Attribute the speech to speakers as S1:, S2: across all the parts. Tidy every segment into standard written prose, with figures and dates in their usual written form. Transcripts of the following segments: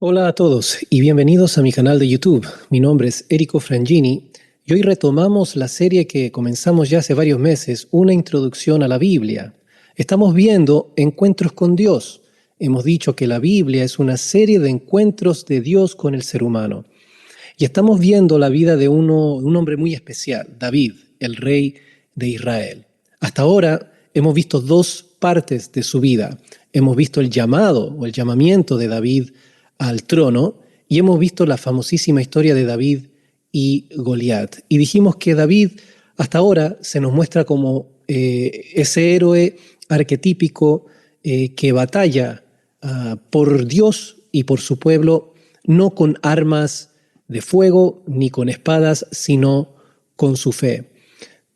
S1: Hola a todos y bienvenidos a mi canal de YouTube. Mi nombre es Erico Frangini y hoy retomamos la serie que comenzamos ya hace varios meses, una introducción a la Biblia. Estamos viendo encuentros con Dios. Hemos dicho que la Biblia es una serie de encuentros de Dios con el ser humano. Y estamos viendo la vida de un hombre muy especial, David, el rey de Israel. Hasta ahora hemos visto dos partes de su vida. Hemos visto el llamado o el llamamiento de David al trono y hemos visto la famosísima historia de David y Goliat. Y dijimos que David hasta ahora se nos muestra como ese héroe arquetípico que batalla por Dios y por su pueblo, no con armas de fuego ni con espadas, sino con su fe.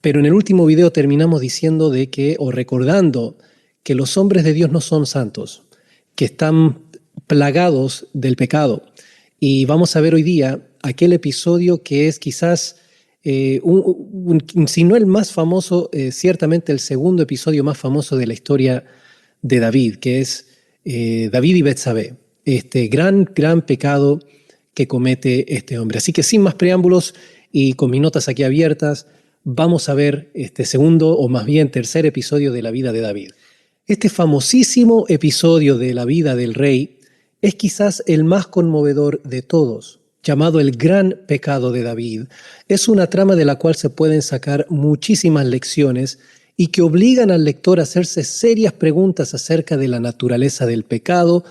S1: Pero en el último video terminamos diciendo de que, o recordando, que los hombres de Dios no son santos, que están plagados del pecado. Y vamos a ver hoy día aquel episodio que es quizás, si no el más famoso, ciertamente el segundo episodio más famoso de la historia de David, que es David y Betsabé, este gran pecado que comete este hombre. Así que sin más preámbulos y con mis notas aquí abiertas, vamos a ver este segundo o más bien tercer episodio de la vida de David. Este famosísimo episodio de la vida del rey es quizás el más conmovedor de todos, llamado el gran pecado de David. Es una trama de la cual se pueden sacar muchísimas lecciones y que obligan al lector a hacerse serias preguntas acerca de la naturaleza del pecado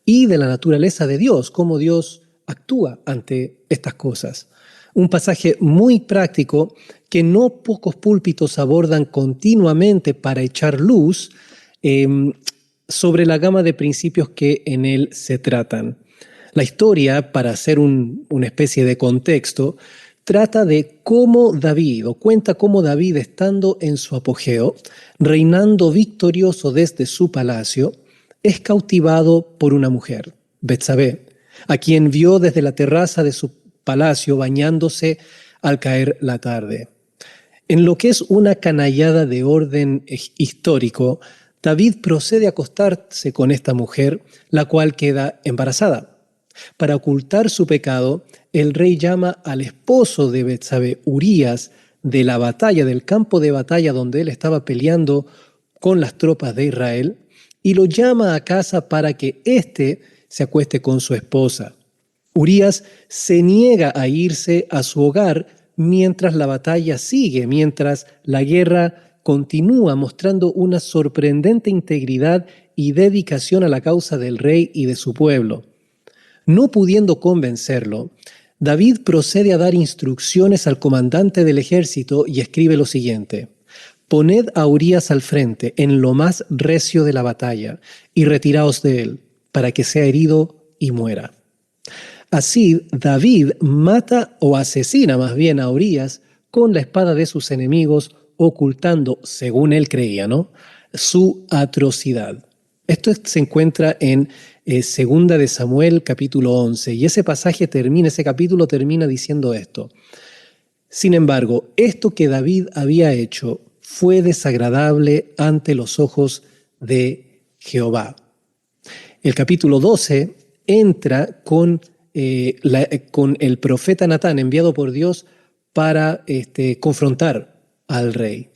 S1: y de la naturaleza de Dios, cómo Dios actúa ante estas cosas. Un pasaje muy práctico que no pocos púlpitos abordan continuamente para echar luz sobre la gama de principios que en él se tratan. La historia, para hacer una especie de contexto, trata de cómo David, o cuenta cómo David, estando en su apogeo, reinando victorioso desde su palacio, es cautivado por una mujer, Betsabé, a quien vio desde la terraza de su palacio bañándose al caer la tarde. En lo que es una canallada de orden histórico, David procede a acostarse con esta mujer, la cual queda embarazada. Para ocultar su pecado, el rey llama al esposo de Betsabé, Urías, de la batalla, del campo de batalla donde él estaba peleando con las tropas de Israel, y lo llama a casa para que éste se acueste con su esposa. Urías se niega a irse a su hogar mientras la batalla sigue, mientras la guerra continúa, mostrando una sorprendente integridad y dedicación a la causa del rey y de su pueblo. No pudiendo convencerlo, David procede a dar instrucciones al comandante del ejército y escribe lo siguiente: «Poned a Urías al frente, en lo más recio de la batalla, y retiraos de él, para que sea herido y muera». Así, David mata o asesina más bien a Urías con la espada de sus enemigos, ocultando, según él creía, ¿no?, su atrocidad. Esto se encuentra en Segunda de Samuel, capítulo 11, y ese capítulo termina diciendo esto: «Sin embargo, esto que David había hecho fue desagradable ante los ojos de Jehová». El capítulo 12 entra con el profeta Natán, enviado por Dios para confrontar al rey.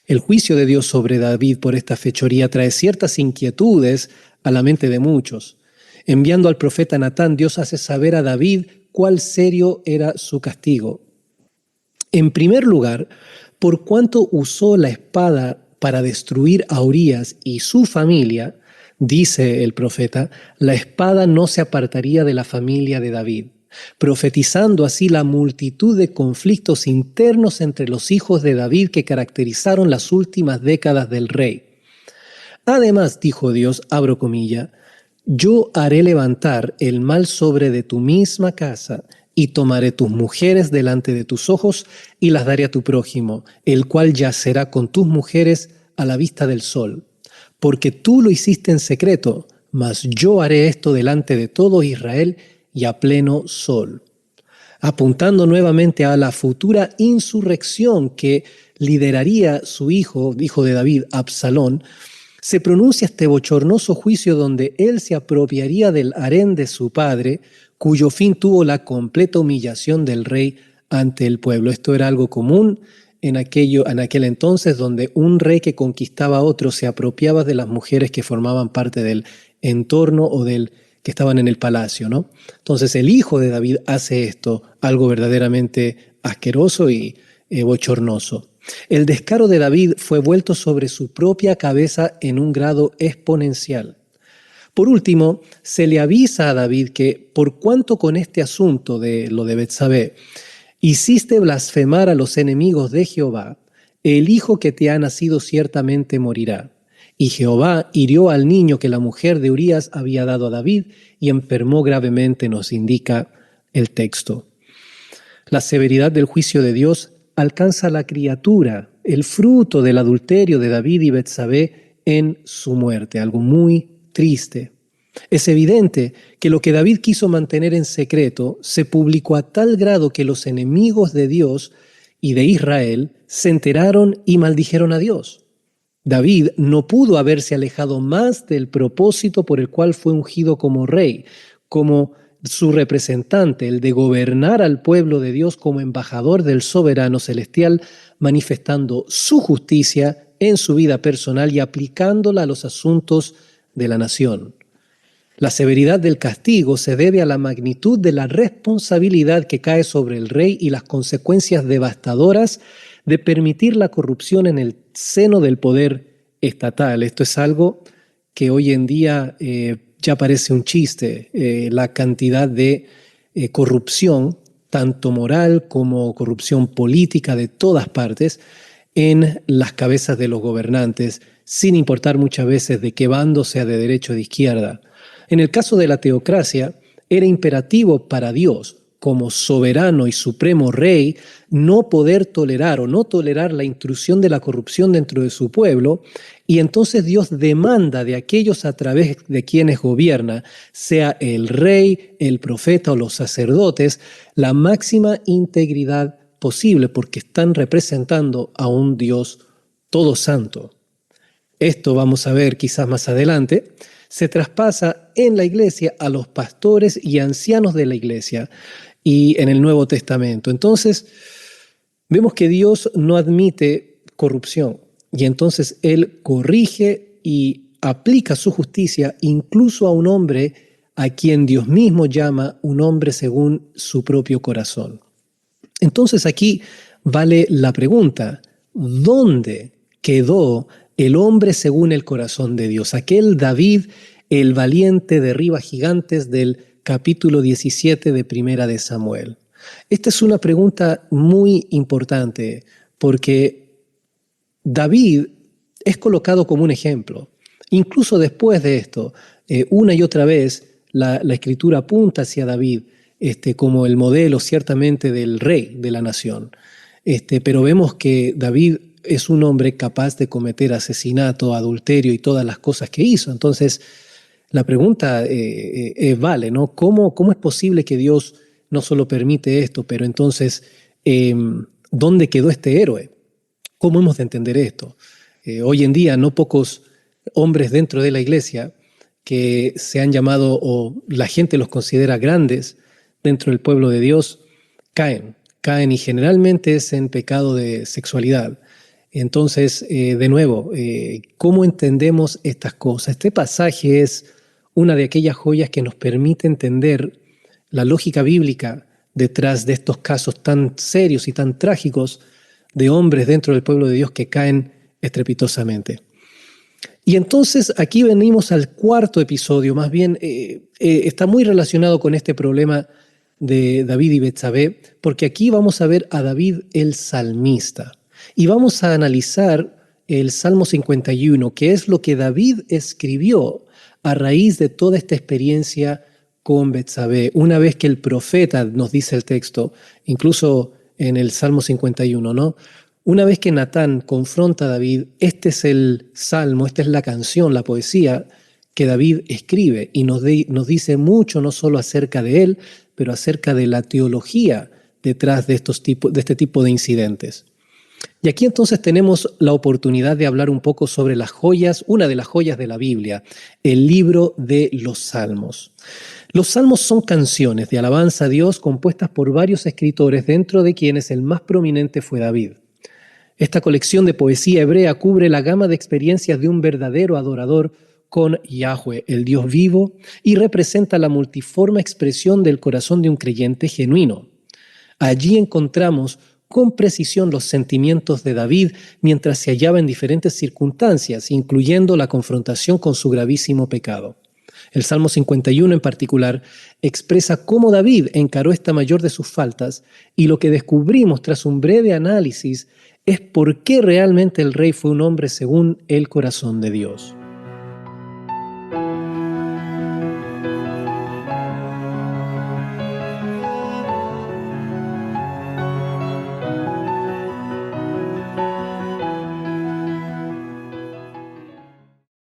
S1: El juicio de Dios sobre David por esta fechoría trae ciertas inquietudes a la mente de muchos. Enviando al profeta Natán, Dios hace saber a David cuál serio era su castigo. En primer lugar, por cuanto usó la espada para destruir a Urías y su familia, dice el profeta, la espada no se apartaría de la familia de David, profetizando así la multitud de conflictos internos entre los hijos de David que caracterizaron las últimas décadas del rey. Además, dijo Dios, abro comilla, «Yo haré levantar el mal sobre de tu misma casa y tomaré tus mujeres delante de tus ojos y las daré a tu prójimo, el cual yacerá con tus mujeres a la vista del sol. Porque tú lo hiciste en secreto, mas yo haré esto delante de todo Israel y a pleno sol», apuntando nuevamente a la futura insurrección que lideraría su hijo de David, Absalón, se pronuncia este bochornoso juicio donde él se apropiaría del harén de su padre, cuyo fin tuvo la completa humillación del rey ante el pueblo. Esto era algo común en aquel entonces, donde un rey que conquistaba a otro se apropiaba de las mujeres que formaban parte del entorno o que estaban en el palacio, ¿no? Entonces el hijo de David hace esto, algo verdaderamente asqueroso y bochornoso. El descaro de David fue vuelto sobre su propia cabeza en un grado exponencial. Por último, se le avisa a David que por cuanto con este asunto de lo de Betsabé hiciste blasfemar a los enemigos de Jehová, el hijo que te ha nacido ciertamente morirá. Y Jehová hirió al niño que la mujer de Urías había dado a David y enfermó gravemente, nos indica el texto. La severidad del juicio de Dios alcanza a la criatura, el fruto del adulterio de David y Betsabé en su muerte, algo muy triste. Es evidente que lo que David quiso mantener en secreto se publicó a tal grado que los enemigos de Dios y de Israel se enteraron y maldijeron a Dios. David no pudo haberse alejado más del propósito por el cual fue ungido como rey, como su representante, el de gobernar al pueblo de Dios como embajador del soberano celestial, manifestando su justicia en su vida personal y aplicándola a los asuntos de la nación. La severidad del castigo se debe a la magnitud de la responsabilidad que cae sobre el rey y las consecuencias devastadoras de permitir la corrupción en el seno del poder estatal. Esto es algo que hoy en día ya parece un chiste, la cantidad de corrupción, tanto moral como corrupción política de todas partes, en las cabezas de los gobernantes, sin importar muchas veces de qué bando, sea de derecha o de izquierda. En el caso de la teocracia, era imperativo para Dios, como soberano y supremo rey, no poder tolerar o no tolerar la intrusión de la corrupción dentro de su pueblo, y entonces Dios demanda de aquellos a través de quienes gobierna, sea el rey, el profeta o los sacerdotes, la máxima integridad posible, porque están representando a un Dios todo santo. Esto vamos a ver quizás más adelante, se traspasa en la iglesia a los pastores y ancianos de la iglesia y en el Nuevo Testamento. Entonces, vemos que Dios no admite corrupción y entonces Él corrige y aplica su justicia incluso a un hombre a quien Dios mismo llama un hombre según su propio corazón. Entonces aquí vale la pregunta, ¿dónde quedó el hombre según el corazón de Dios? Aquel David, el valiente derriba gigantes del capítulo 17 de Primera de Samuel. Esta es una pregunta muy importante porque David es colocado como un ejemplo. Incluso después de esto, una y otra vez la Escritura apunta hacia David como el modelo ciertamente del rey de la nación. Pero vemos que David es un hombre capaz de cometer asesinato, adulterio y todas las cosas que hizo. Entonces, la pregunta vale, ¿no? ¿Cómo es posible que Dios no solo permite esto, pero entonces, ¿dónde quedó este héroe? ¿Cómo hemos de entender esto? Hoy en día, no pocos hombres dentro de la iglesia que se han llamado, o la gente los considera grandes dentro del pueblo de Dios, caen y generalmente es en pecado de sexualidad. Entonces, de nuevo, ¿cómo entendemos estas cosas? Este pasaje es una de aquellas joyas que nos permite entender la lógica bíblica detrás de estos casos tan serios y tan trágicos de hombres dentro del pueblo de Dios que caen estrepitosamente. Y entonces aquí venimos al cuarto episodio, más bien está muy relacionado con este problema de David y Betsabé, porque aquí vamos a ver a David el salmista. Y vamos a analizar el Salmo 51, que es lo que David escribió a raíz de toda esta experiencia con Betsabé. Una vez que el profeta, nos dice el texto, incluso en el Salmo 51, ¿no? Una vez que Natán confronta a David, este es el salmo, esta es la canción, la poesía que David escribe y nos dice mucho no solo acerca de él, pero acerca de la teología detrás de este tipo de incidentes. Y aquí entonces tenemos la oportunidad de hablar un poco sobre las joyas, una de las joyas de la Biblia, el libro de los Salmos. Los Salmos son canciones de alabanza a Dios compuestas por varios escritores, dentro de quienes el más prominente fue David. Esta colección de poesía hebrea cubre la gama de experiencias de un verdadero adorador con Yahweh, el Dios vivo, y representa la multiforme expresión del corazón de un creyente genuino. Allí encontramos con precisión los sentimientos de David mientras se hallaba en diferentes circunstancias, incluyendo la confrontación con su gravísimo pecado. El Salmo 51 en particular expresa cómo David encaró esta mayor de sus faltas, y lo que descubrimos tras un breve análisis es por qué realmente el rey fue un hombre según el corazón de Dios.